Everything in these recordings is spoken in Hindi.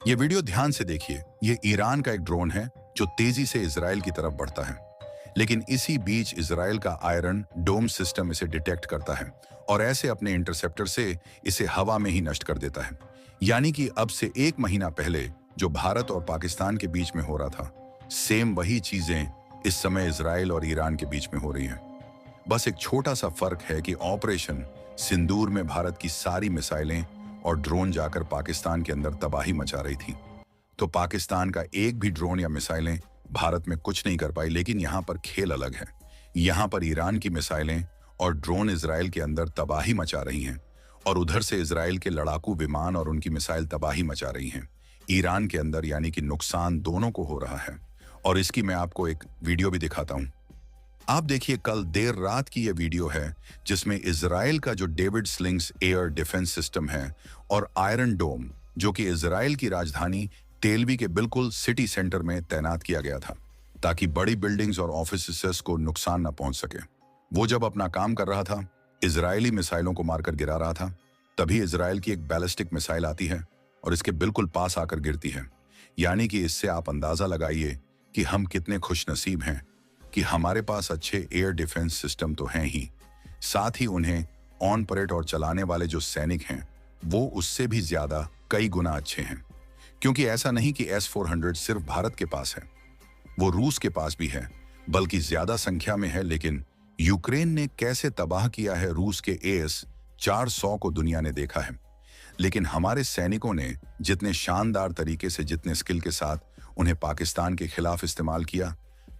ये वीडियो ध्यान से देखिए। ये ईरान का एक ड्रोन है जो तेजी से इजराइल की तरफ बढ़ता है। लेकिन इसी बीच इजराइल का आयरन डोम सिस्टम इसे डिटेक्ट करता है और ऐसे अपने इंटरसेप्टर से इसे हवा में ही नष्ट कर देता है। यानी कि अब से एक महीना पहले जो भारत और पाकिस्तान के बीच में हो रहा था, सेम वही चीजें इस समय इजराइल और ईरान के बीच में हो रही हैं। बस एक छोटा सा फर्क है कि ऑपरेशन सिंदूर में भारत की सारी मिसाइलें और ड्रोन जाकर पाकिस्तान के अंदर तबाही मचा रही थी। तो पाकिस्तान का एक भी ड्रोन या मिसाइलें भारत में कुछ नहीं कर पाई। लेकिन यहाँ पर खेल अलग है। यहाँ पर ईरान की मिसाइलें और ड्रोन इजराइल के अंदर तबाही मचा रही हैं और उधर से इजराइल के लड़ाकू विमान और उनकी मिसाइल तबाही मचा रही हैं। ईरान के अंदर यानी कि नुकसान दोनों को हो रहा है। और इसकी मैं आपको एक वीडियो भी दिखाता हूं। आप देखिए, कल देर रात की यह वीडियो है जिसमें इजराइल का जो David slings air defence system है और आयरन डोम, जो कि इजराइल की राजधानी तेलवी के बिल्कुल सिटी सेंटर में तैनात किया गया था ताकि बड़ी बिल्डिंग्स और ऑफिसेस को नुकसान न पहुंच सके। वो जब अपना काम कर रहा था, इजरायली मिसाइलों को मारकर गिरा रहा था, तभी इजराइल की एक बैलिस्टिक मिसाइल आती है और इसके बिल्कुल पास आकर गिरती है। यानी कि इससे आप अंदाजा लगाइए कि हम कितने खुशनसीब हैं कि हमारे पास अच्छे एयर डिफेंस सिस्टम तो हैं ही, साथ ही उन्हें ऑन परेड और चलाने वाले जो सैनिक हैं वो उससे भी ज्यादा कई गुना अच्छे हैं। क्योंकि ऐसा नहीं कि S-400 सिर्फ भारत के पास है, वो रूस के पास भी है, बल्कि ज्यादा संख्या में है। लेकिन यूक्रेन ने कैसे तबाह किया है रूस के AS-400 को दुनिया ने देखा है। लेकिन हमारे सैनिकों ने जितने शानदार तरीके से, जितने स्किल के साथ उन्हें पाकिस्तान के खिलाफ इस्तेमाल किया,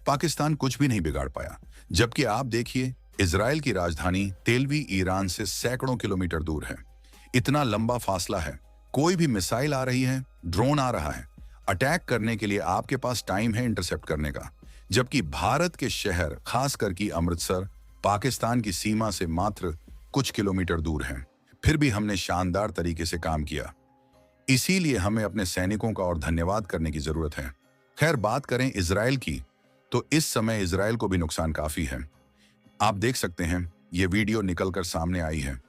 पाकिस्तान कुछ भी नहीं बिगाड़ पाया। जबकि आप देखिए, इजराइल की राजधानी तेलवी ईरान से सैकड़ों किलोमीटर दूर है। इतना लंबा फासला है, कोई भी मिसाइल आ रही है, ड्रोन आ रहा है, अटैक करने के लिए आपके पास टाइम है इंटरसेप्ट करने का। जबकि भारत के शहर, खासकर कि अमृतसर, पाकिस्तान की सीमा से मात्र कुछ किलोमीटर दूर है। फिर भी हमने शानदार तरीके से काम किया। इसीलिए हमें अपने सैनिकों का और धन्यवाद करने की जरूरत है। खैर, बात करें इजराइल की, तो इस समय इजराइल को भी नुकसान काफी है। आप देख सकते हैं, यह वीडियो निकलकर सामने आई है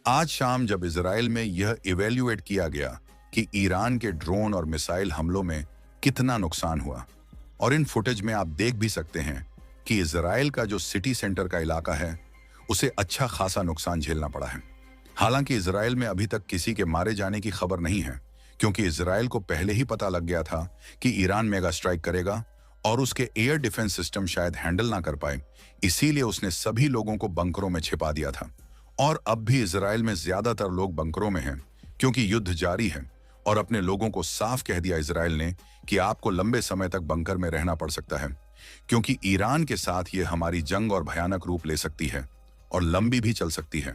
आज शाम, जब इजराइल में यह इवेल्युएट किया गया कि ईरान के ड्रोन और मिसाइल हमलों में कितना नुकसान हुआ। और इन फुटेज में आप देख भी सकते हैं कि इजराइल का जो सिटी सेंटर का इलाका है उसे अच्छा खासा नुकसान झेलना पड़ा है। हालांकि इजराइल में अभी तक किसी के मारे जाने की खबर नहीं है, क्योंकि इजराइल को पहले ही पता लग गया था कि ईरान मेगा स्ट्राइक करेगा और उसके एयर डिफेंस सिस्टम शायद हैंडल ना कर पाए। इसीलिए उसने सभी लोगों को बंकरों में छिपा दिया था। और अब भी इजराइल में ज्यादातर लोग बंकरों में हैं, क्योंकि युद्ध जारी है। और अपने लोगों को साफ कह दिया इजराइल ने कि आपको लंबे समय तक बंकर में रहना पड़ सकता है, क्योंकि ईरान के साथ ये हमारी जंग और भयानक रूप ले सकती है और लंबी भी चल सकती है।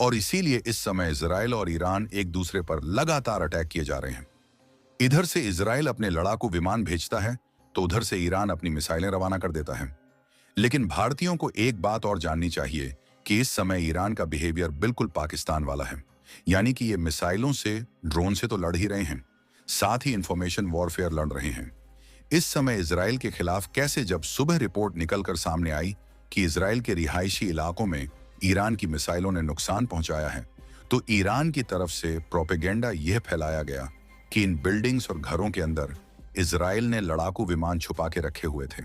और इसीलिए इस समय इजराइल और ईरान एक दूसरे पर लगातार अटैक किए जा रहे हैं। इधर से इजराइल अपने लड़ाकू विमान भेजता है तो उधर से ईरान अपनी मिसाइलें रवाना कर देता है। लेकिन भारतीयों को एक बात और जाननी चाहिए कि इस समय ईरान का बिहेवियर बिल्कुल पाकिस्तान वाला है। यानी कि ये मिसाइलों से, ड्रोन से तो लड़ ही रहे हैं, साथ ही इंफॉर्मेशन वॉरफेयर लड़ रहे हैं। इस समय इजराइल के खिलाफ कैसे, जब सुबह रिपोर्ट निकलकर सामने आई कि इजराइल के रिहायशी इलाकों में ईरान की मिसाइलों ने नुकसान पहुंचाया है, तो ईरान की तरफ से प्रोपेगेंडा यह फैलाया गया कि इन बिल्डिंग्स और घरों के अंदर इजराइल ने लड़ाकू विमान छुपा के रखे हुए थे।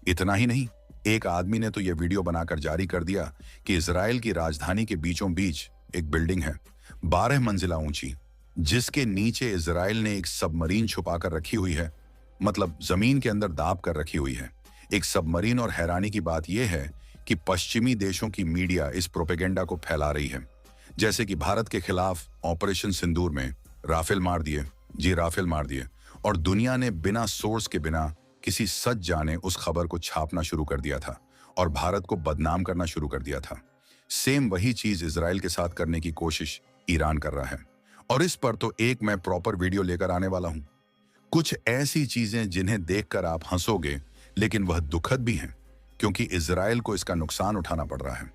इतना ही नहीं, एक आदमी ने तो यह वीडियो बनाकर जारी कर दिया कि इजराइल की राजधानी के बीचों बीच एक बिल्डिंग है 12 मंजिला ऊंची, जिसके नीचे इजराइल ने एक सबमरीन छुपाकर रखी हुई है। मतलब जमीन के अंदर दाब कर रखी हुई है एक सबमरीन। और हैरानी की बात यह है कि पश्चिमी देशों की मीडिया इस प्रोपेगेंडा को फैला रही है, जैसे कि भारत के खिलाफ ऑपरेशन सिंदूर में राफेल मार दिए, जी राफेल मार दिए, और दुनिया ने बिना सोर्स के, बिना किसी सच जाने उस खबर को छापना शुरू कर दिया था और भारत को बदनाम करना शुरू कर दिया था। सेम वही चीज इजराइल के साथ करने की कोशिश ईरान कर रहा है। और इस पर तो एक मैं प्रॉपर वीडियो लेकर आने वाला हूं। कुछ ऐसी चीजें जिन्हें देखकर आप हंसोगे, लेकिन वह दुखद भी हैं, क्योंकि इजराइल को इसका नुकसान उठाना पड़ रहा है।